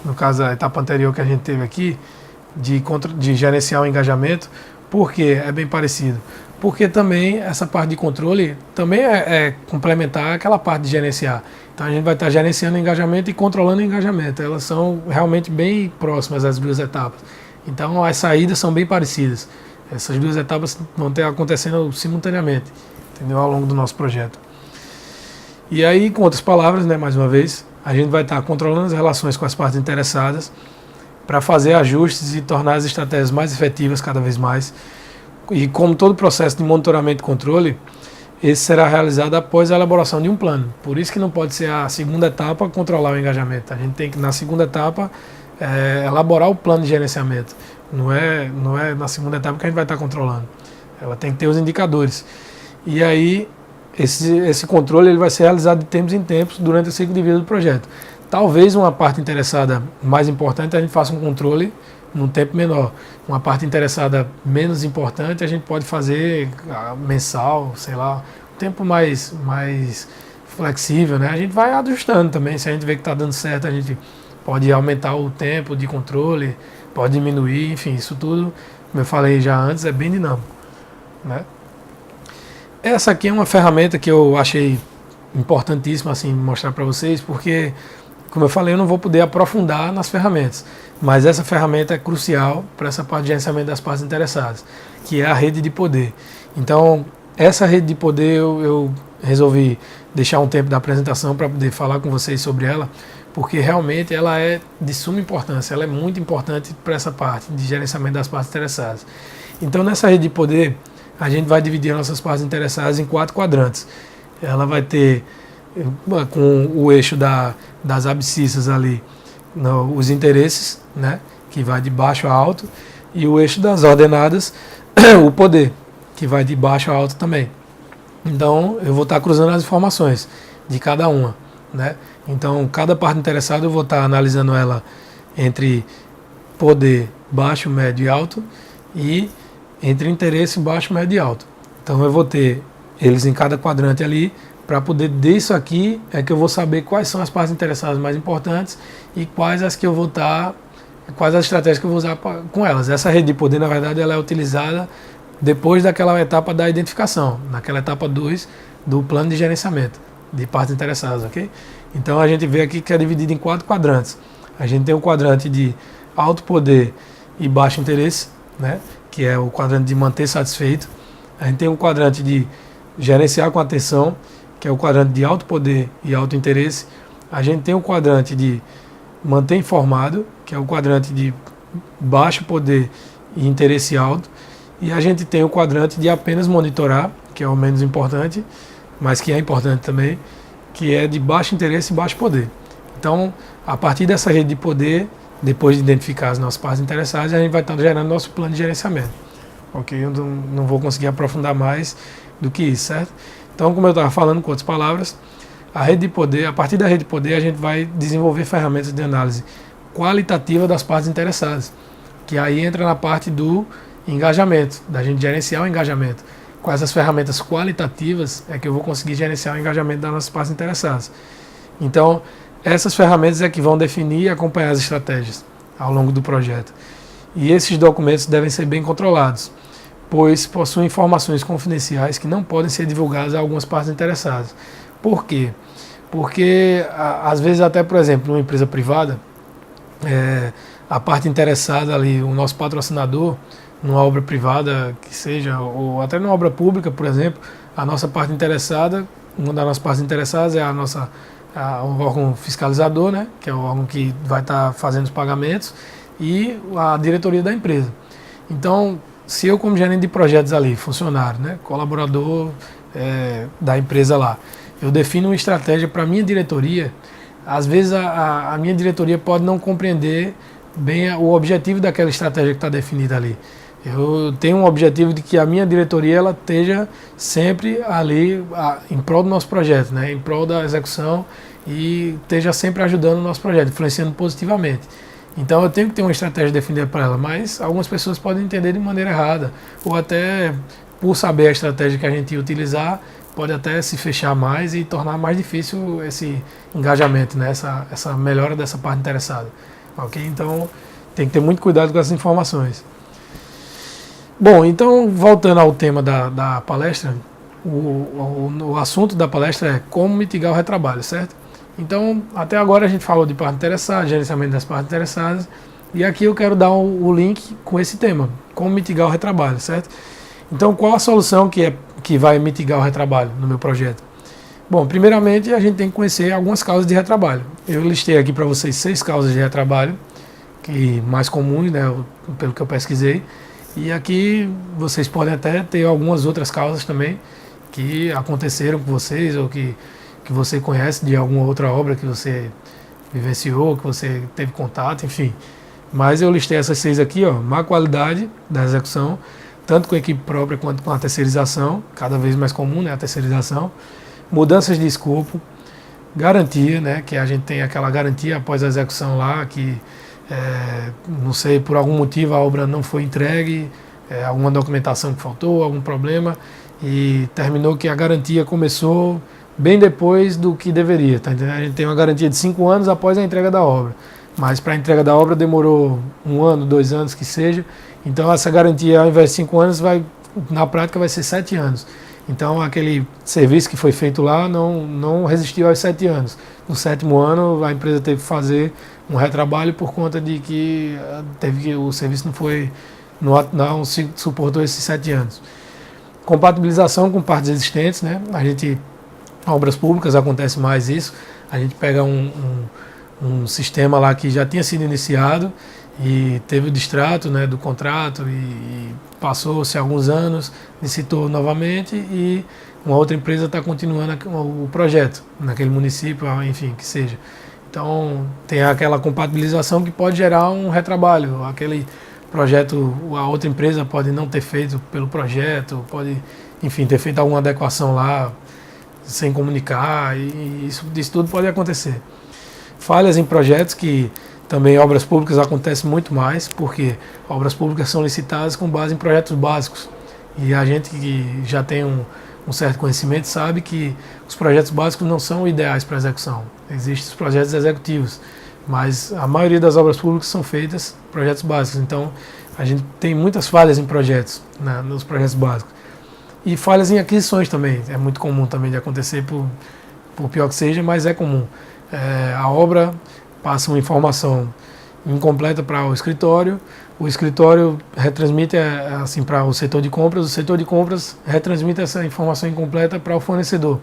No caso, a etapa anterior que a gente teve aqui, de gerenciar o engajamento. Por que é bem parecido? Porque também essa parte de controle também é complementar àquela parte de gerenciar. Então a gente vai estar gerenciando o engajamento e controlando o engajamento. Elas são realmente bem próximas, as duas etapas. Então as saídas são bem parecidas. Essas duas etapas vão estar acontecendo simultaneamente, entendeu? Ao longo do nosso projeto. E aí, com outras palavras, né, mais uma vez, a gente vai estar controlando as relações com as partes interessadas para fazer ajustes e tornar as estratégias mais efetivas cada vez mais. E como todo processo de monitoramento e controle, esse será realizado após a elaboração de um plano. Por isso que não pode ser a segunda etapa controlar o engajamento. A gente tem que, na segunda etapa, elaborar o plano de gerenciamento. Não é na segunda etapa que a gente vai estar controlando. Ela tem que ter os indicadores. E aí, esse controle ele vai ser realizado de tempos em tempos durante o ciclo de vida do projeto. Talvez uma parte interessada mais importante a gente faça um controle num tempo menor. Uma parte interessada menos importante a gente pode fazer mensal, sei lá, um tempo mais flexível, né? A gente vai ajustando também. Se a gente vê que está dando certo, a gente pode aumentar o tempo de controle, pode diminuir, enfim, isso tudo, como eu falei já antes, é bem dinâmico, né? Essa aqui é uma ferramenta que eu achei importantíssima assim mostrar para vocês, porque, como eu falei, eu não vou poder aprofundar nas ferramentas, mas essa ferramenta é crucial para essa parte de gerenciamento das partes interessadas, que é a rede de poder. Então, essa rede de poder eu resolvi deixar um tempo da apresentação para poder falar com vocês sobre ela, porque realmente ela é de suma importância, ela é muito importante para essa parte de gerenciamento das partes interessadas. Então, nessa rede de poder, a gente vai dividir nossas partes interessadas em 4 quadrantes. Ela vai ter, com o eixo das abscissas ali, os interesses, né, que vai de baixo a alto, e o eixo das ordenadas, o poder, que vai de baixo a alto também. Então, eu vou estar cruzando as informações de cada uma, né? Então, cada parte interessada eu vou estar analisando ela entre poder baixo, médio e alto e entre interesse baixo, médio e alto. Então eu vou ter eles em cada quadrante ali, para poder disso aqui é que eu vou saber quais são as partes interessadas mais importantes e quais as que eu vou estar, quais as estratégias que eu vou usar com elas. Essa rede de poder, na verdade, ela é utilizada depois daquela etapa da identificação, naquela etapa 2 do plano de gerenciamento de partes interessadas, ok? Então a gente vê aqui que é dividido em 4 quadrantes. A gente tem o quadrante de alto poder e baixo interesse, né? Que é o quadrante de manter satisfeito. A gente tem um quadrante de gerenciar com atenção, que é o quadrante de alto poder e alto interesse. A gente tem o quadrante de manter informado, que é o quadrante de baixo poder e interesse alto. E a gente tem o quadrante de apenas monitorar, que é o menos importante, mas que é importante também, que é de baixo interesse e baixo poder. Então, a partir dessa rede de poder, depois de identificar as nossas partes interessadas, a gente vai estar gerando nosso plano de gerenciamento. Ok? Eu não vou conseguir aprofundar mais do que isso, certo? Então, como eu estava falando, com outras palavras, a rede de poder, a partir da rede de poder, a gente vai desenvolver ferramentas de análise qualitativa das partes interessadas, que aí entra na parte do engajamento, da gente gerenciar o engajamento. Com essas ferramentas qualitativas é que eu vou conseguir gerenciar o engajamento das nossas partes interessadas. Então, essas ferramentas é que vão definir e acompanhar as estratégias ao longo do projeto. E esses documentos devem ser bem controlados, pois possuem informações confidenciais que não podem ser divulgadas a algumas partes interessadas. Por quê? Porque, às vezes, até, por exemplo, numa empresa privada, a parte interessada ali, o nosso patrocinador, numa obra privada que seja, ou até numa obra pública, por exemplo, a nossa parte interessada, uma das nossas partes interessadas é o órgão fiscalizador, né, que é o órgão que vai estar fazendo os pagamentos, e a diretoria da empresa. Então, se eu, como gerente de projetos ali, funcionário, né, colaborador da empresa lá, eu defino uma estratégia para a minha diretoria, às vezes a minha diretoria pode não compreender bem o objetivo daquela estratégia que está definida ali. Eu tenho um objetivo de que a minha diretoria ela esteja sempre ali em prol do nosso projeto, né, em prol da execução e esteja sempre ajudando o nosso projeto, influenciando positivamente. Então eu tenho que ter uma estratégia definida para ela, mas algumas pessoas podem entender de maneira errada, ou até por saber a estratégia que a gente ia utilizar, pode até se fechar mais e tornar mais difícil esse engajamento, né? essa melhora dessa parte interessada. Okay? Então tem que ter muito cuidado com essas informações. Bom, então voltando ao tema da palestra, o assunto da palestra é como mitigar o retrabalho, certo? Então, até agora a gente falou de parte interessada, gerenciamento das partes interessadas, e aqui eu quero dar o link com esse tema, como mitigar o retrabalho, certo? Então, qual a solução que vai mitigar o retrabalho no meu projeto? Bom, primeiramente a gente tem que conhecer algumas causas de retrabalho. Eu listei aqui para vocês 6 causas de retrabalho, que mais comuns, né, pelo que eu pesquisei, e aqui vocês podem até ter algumas outras causas também que aconteceram com vocês ou que você conhece de alguma outra obra que você vivenciou, que você teve contato, enfim. Mas eu listei essas 6 aqui, ó, má qualidade da execução, tanto com a equipe própria quanto com a terceirização, cada vez mais comum, né, a terceirização, mudanças de escopo, garantia, né, que a gente tem aquela garantia após a execução lá, que não sei, por algum motivo a obra não foi entregue, alguma documentação que faltou, algum problema, e terminou que a garantia começou bem depois do que deveria, tá entendendo? A gente tem uma garantia de 5 anos após a entrega da obra, mas para a entrega da obra demorou 1 ano, 2 anos que seja, então essa garantia ao invés de 5 anos, na prática vai ser 7 anos. Então aquele serviço que foi feito lá não resistiu aos 7 anos. No 7º ano a empresa teve que fazer um retrabalho por conta de que o serviço não suportou esses 7 anos. Compatibilização com partes existentes, né? Obras públicas acontece mais isso, a gente pega um sistema lá que já tinha sido iniciado e teve o distrato, né, do contrato e passou-se alguns anos, licitou novamente e uma outra empresa está continuando o projeto naquele município, enfim, que seja. Então tem aquela compatibilização que pode gerar um retrabalho, aquele projeto, a outra empresa pode não ter feito pelo projeto, pode, enfim, ter feito alguma adequação lá, sem comunicar, e isso tudo pode acontecer. Falhas em projetos que Também obras públicas acontece muito mais, porque obras públicas são licitadas com base em projetos básicos. E a gente que já tem um certo conhecimento sabe que os projetos básicos não são ideais para execução. Existem os projetos executivos, mas a maioria das obras públicas são feitas projetos básicos. Então, a gente tem muitas falhas em projetos, né, nos projetos básicos. E falhas em aquisições também. É muito comum também de acontecer, por pior que seja, mas é comum. A obra passa uma informação incompleta para o escritório retransmite assim para o setor de compras retransmite essa informação incompleta para o fornecedor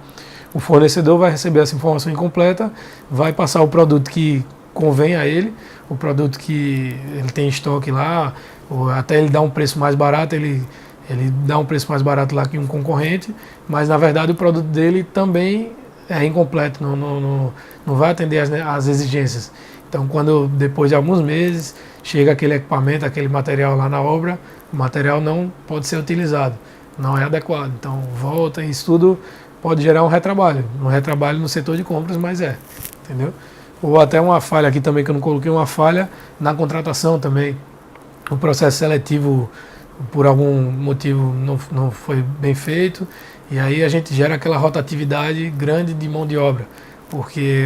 vai receber essa informação incompleta, vai passar o produto que convém a ele, o produto que ele tem em estoque lá, ou até ele dar um preço mais barato, ele dá um preço mais barato lá que um concorrente, mas na verdade o produto dele também é incompleto, não vai atender as exigências. Então, quando depois de alguns meses chega aquele equipamento, aquele material lá na obra, o material não pode ser utilizado, não é adequado. Então, volta, isso tudo pode gerar um retrabalho no setor de compras, mas entendeu? Ou até uma falha aqui também, que eu não coloquei, uma falha na contratação também. O processo seletivo, por algum motivo, não foi bem feito, e aí a gente gera aquela rotatividade grande de mão de obra, porque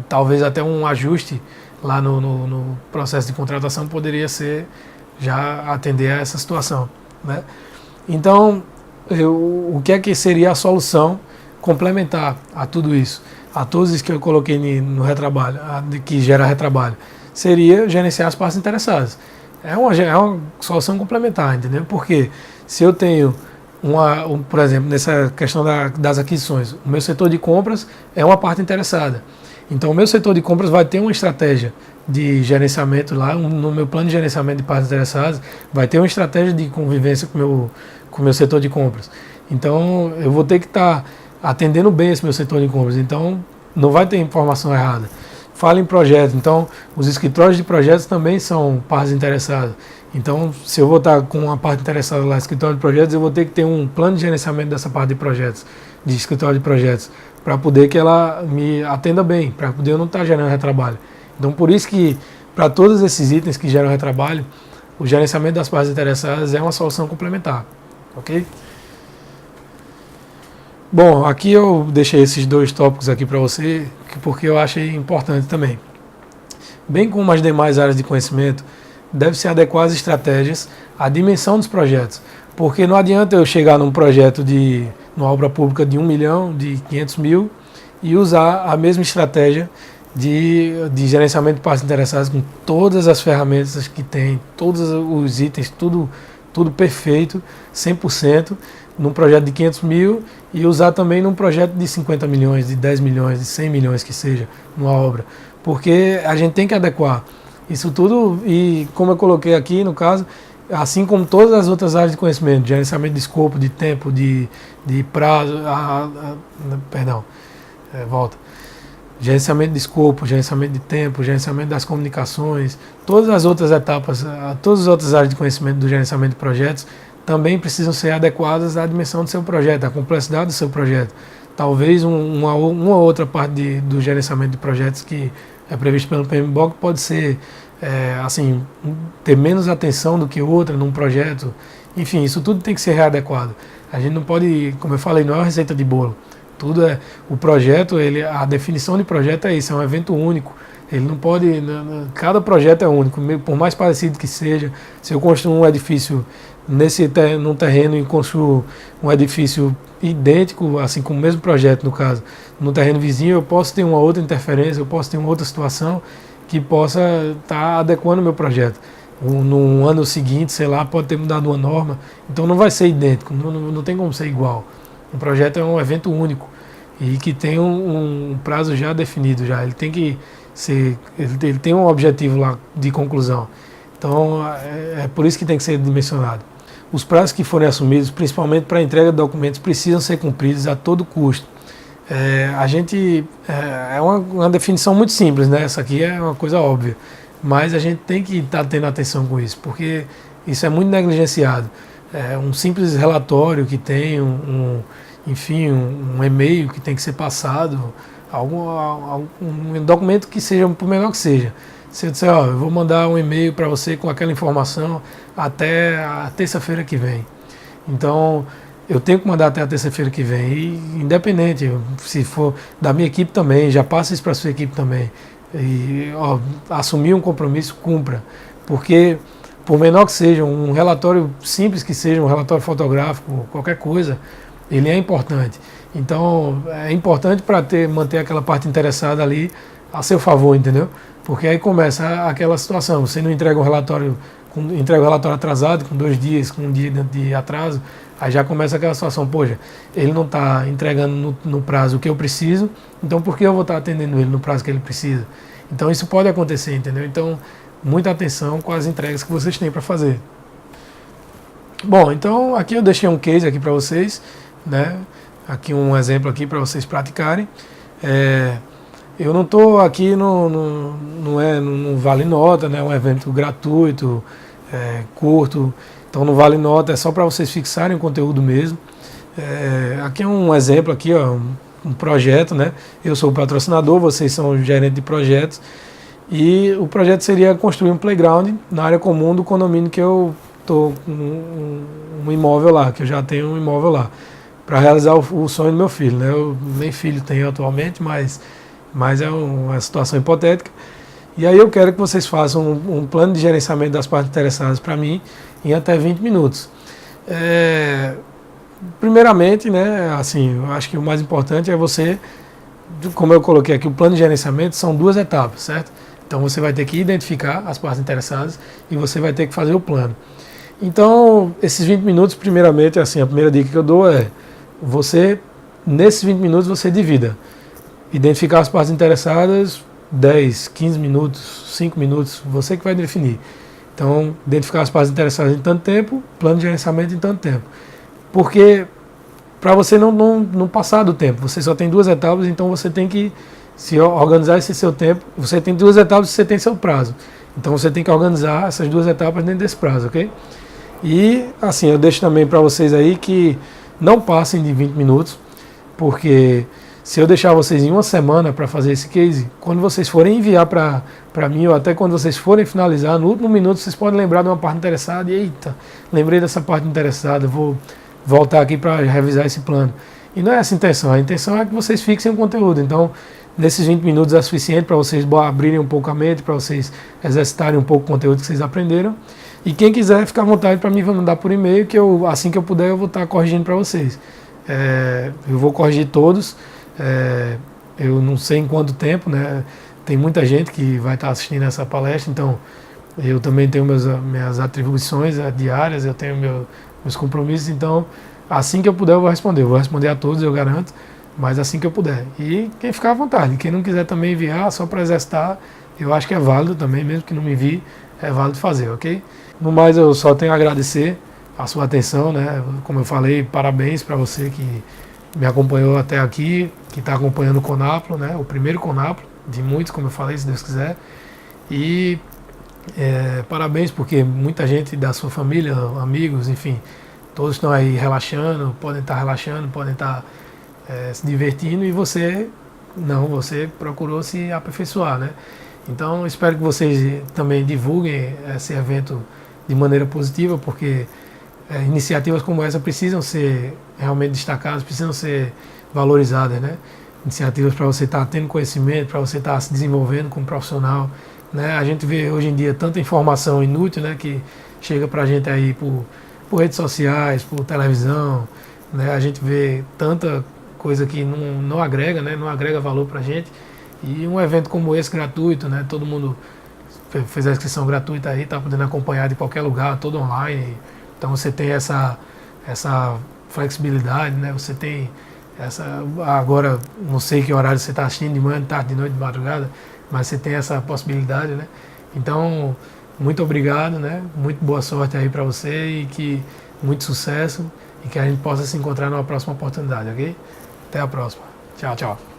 talvez até um ajuste lá no processo de contratação poderia ser já atender a essa situação, né? Então, o que é que seria a solução complementar a tudo isso, a todos os que eu coloquei no retrabalho, que gera retrabalho, seria gerenciar as partes interessadas. É uma solução complementar, entendeu? Porque se eu tenho por exemplo, nessa questão das aquisições, o meu setor de compras é uma parte interessada. Então, o meu setor de compras vai ter uma estratégia de gerenciamento lá, no meu plano de gerenciamento de partes interessadas, vai ter uma estratégia de convivência com o meu setor de compras. Então, eu vou ter que estar atendendo bem esse meu setor de compras. Então, não vai ter informação errada. Fala em projetos. Então, os escritórios de projetos também são partes interessadas. Então, se eu vou estar com uma parte interessada lá, escritório de projetos, eu vou ter que ter um plano de gerenciamento dessa parte de projetos, de escritório de projetos, para poder que ela me atenda bem, para poder eu não estar gerando retrabalho. Então, por isso que, para todos esses itens que geram retrabalho, o gerenciamento das partes interessadas é uma solução complementar, ok? Bom, aqui eu deixei esses dois tópicos aqui para você, porque eu achei importante também. Bem como as demais áreas de conhecimento, deve-se adequar as estratégias à dimensão dos projetos, porque não adianta eu chegar num projeto numa obra pública de 1 milhão, de 500 mil, e usar a mesma estratégia de gerenciamento de partes interessadas com todas as ferramentas que tem, todos os itens, tudo perfeito, 100%, num projeto de 500 mil e usar também num projeto de 50 milhões, de 10 milhões, de 100 milhões que seja, numa obra, porque a gente tem que adequar isso tudo. E como eu coloquei aqui no caso, assim como todas as outras áreas de conhecimento, gerenciamento de escopo, de tempo, de prazo, gerenciamento de escopo, gerenciamento de tempo, gerenciamento das comunicações, todas as outras etapas, todas as outras áreas de conhecimento do gerenciamento de projetos também precisam ser adequadas à dimensão do seu projeto, à complexidade do seu projeto. Talvez uma outra parte do gerenciamento de projetos que é previsto pelo PMBOK pode ser assim, ter menos atenção do que outra num projeto. Enfim, isso tudo tem que ser readequado. A gente não pode, como eu falei, não é uma receita de bolo. Tudo o projeto, a definição de projeto é isso, é um evento único. Ele não pode, cada projeto é único, por mais parecido que seja. Se eu construo um edifício num terreno e construo um edifício idêntico, assim como o mesmo projeto no caso, no terreno vizinho, eu posso ter uma outra interferência, eu posso ter uma outra situação que possa estar adequando o meu projeto. No ano seguinte, sei lá, pode ter mudado uma norma, então não vai ser idêntico, não tem como ser igual. Um projeto é um evento único e que tem um prazo já definido, ele tem que ser, ele tem um objetivo lá de conclusão. Então é por isso que tem que ser dimensionado. Os prazos que forem assumidos, principalmente para a entrega de documentos, precisam ser cumpridos a todo custo. É uma definição muito simples, né? Essa aqui é uma coisa óbvia, mas a gente tem que estar tendo atenção com isso, porque isso é muito negligenciado. Um simples relatório que tem, enfim, um e-mail que tem que ser passado, um documento que seja, por menor que seja, Se eu disser, ó, eu vou mandar um e-mail para você com aquela informação até a terça-feira que vem. Então, eu tenho que mandar até a terça-feira que vem. E, independente, se for da minha equipe também, já passa isso para a sua equipe também. E, ó, assumir um compromisso, cumpra. Porque, por menor que seja, um relatório simples que seja, um relatório fotográfico, qualquer coisa, ele é importante. Então, é importante para manter aquela parte interessada ali a seu favor, entendeu? Porque aí começa aquela situação, você não entrega um relatório, entrega o relatório atrasado, com 2 dias, com 1 dia de atraso, aí já começa aquela situação, poxa, ele não está entregando no prazo que eu preciso, então por que eu vou estar atendendo ele no prazo que ele precisa? Então isso pode acontecer, entendeu? Então, muita atenção com as entregas que vocês têm para fazer. Bom, então aqui eu deixei um case aqui para vocês, né? Aqui um exemplo aqui para vocês praticarem. Eu não estou aqui no Vale Nota, né? Um evento gratuito, curto, então no Vale Nota é só para vocês fixarem o conteúdo mesmo. Aqui é um exemplo aqui, ó, um projeto, né? Eu sou o patrocinador, vocês são o gerente de projetos e o projeto seria construir um playground na área comum do condomínio que eu estou com um imóvel lá, que eu já tenho um imóvel lá, para realizar o sonho do meu filho, né? Eu nem filho tenho atualmente, mas é uma situação hipotética. E aí eu quero que vocês façam um plano de gerenciamento das partes interessadas para mim em até 20 minutos. Primeiramente, né, assim, eu acho que o mais importante é você, como eu coloquei aqui, o plano de gerenciamento são 2 etapas, certo? Então você vai ter que identificar as partes interessadas e você vai ter que fazer o plano. Então, esses 20 minutos, primeiramente, assim, a primeira dica que eu dou é nesses 20 minutos você divida. Identificar as partes interessadas, 10, 15 minutos, 5 minutos, você que vai definir. Então, identificar as partes interessadas em tanto tempo, plano de gerenciamento em tanto tempo. Porque, para você não passar do tempo, você só tem 2 etapas, então você tem que se organizar esse seu tempo. Você tem 2 etapas e você tem seu prazo. Então, você tem que organizar essas 2 etapas dentro desse prazo, ok? E, assim, eu deixo também para vocês aí que não passem de 20 minutos, porque se eu deixar vocês em 1 semana para fazer esse case, quando vocês forem enviar para mim, ou até quando vocês forem finalizar, no último minuto vocês podem lembrar de uma parte interessada e, eita, lembrei dessa parte interessada, vou voltar aqui para revisar esse plano. E não é essa a intenção é que vocês fixem o conteúdo. Então, nesses 20 minutos é suficiente para vocês abrirem um pouco a mente, para vocês exercitarem um pouco o conteúdo que vocês aprenderam. E quem quiser, ficar à vontade para mim, vai mandar por e-mail, que assim que eu puder, eu vou estar corrigindo para vocês. Eu vou corrigir todos. Eu não sei em quanto tempo, né? Tem muita gente que vai estar assistindo essa palestra, então eu também tenho minhas atribuições diárias, eu tenho meus compromissos, então assim que eu puder eu vou responder. Eu vou responder a todos, eu garanto, mas assim que eu puder. E quem ficar à vontade, quem não quiser também enviar, só para exercitar, eu acho que é válido também, mesmo que não me envie, é válido fazer, ok? No mais, eu só tenho a agradecer a sua atenção, né? Como eu falei, parabéns para você que me acompanhou até aqui, que está acompanhando o Conaplo, né? O primeiro Conaplo, de muitos, como eu falei, se Deus quiser. E parabéns, porque muita gente da sua família, amigos, enfim, todos estão aí relaxando, podem estar se divertindo, e você procurou se aperfeiçoar, né? Então, espero que vocês também divulguem esse evento de maneira positiva, porque iniciativas como essa precisam ser realmente destacadas, precisam ser valorizadas, né? Iniciativas para você estar tendo conhecimento, para você estar se desenvolvendo como profissional, né? A gente vê hoje em dia tanta informação inútil, né, que chega para a gente aí por redes sociais, por televisão, né? A gente vê tanta coisa que não agrega, né? Não agrega valor para a gente. E um evento como esse, gratuito, né? Todo mundo fez a inscrição gratuita aí, está podendo acompanhar de qualquer lugar, todo online. Então você tem essa flexibilidade, né? Você tem agora, não sei que horário você está assistindo, de manhã, de tarde, de noite, de madrugada, mas você tem essa possibilidade, né? Então, muito obrigado, né? Muito boa sorte aí para você e que muito sucesso e que a gente possa se encontrar numa próxima oportunidade, ok? Até a próxima. Tchau, tchau.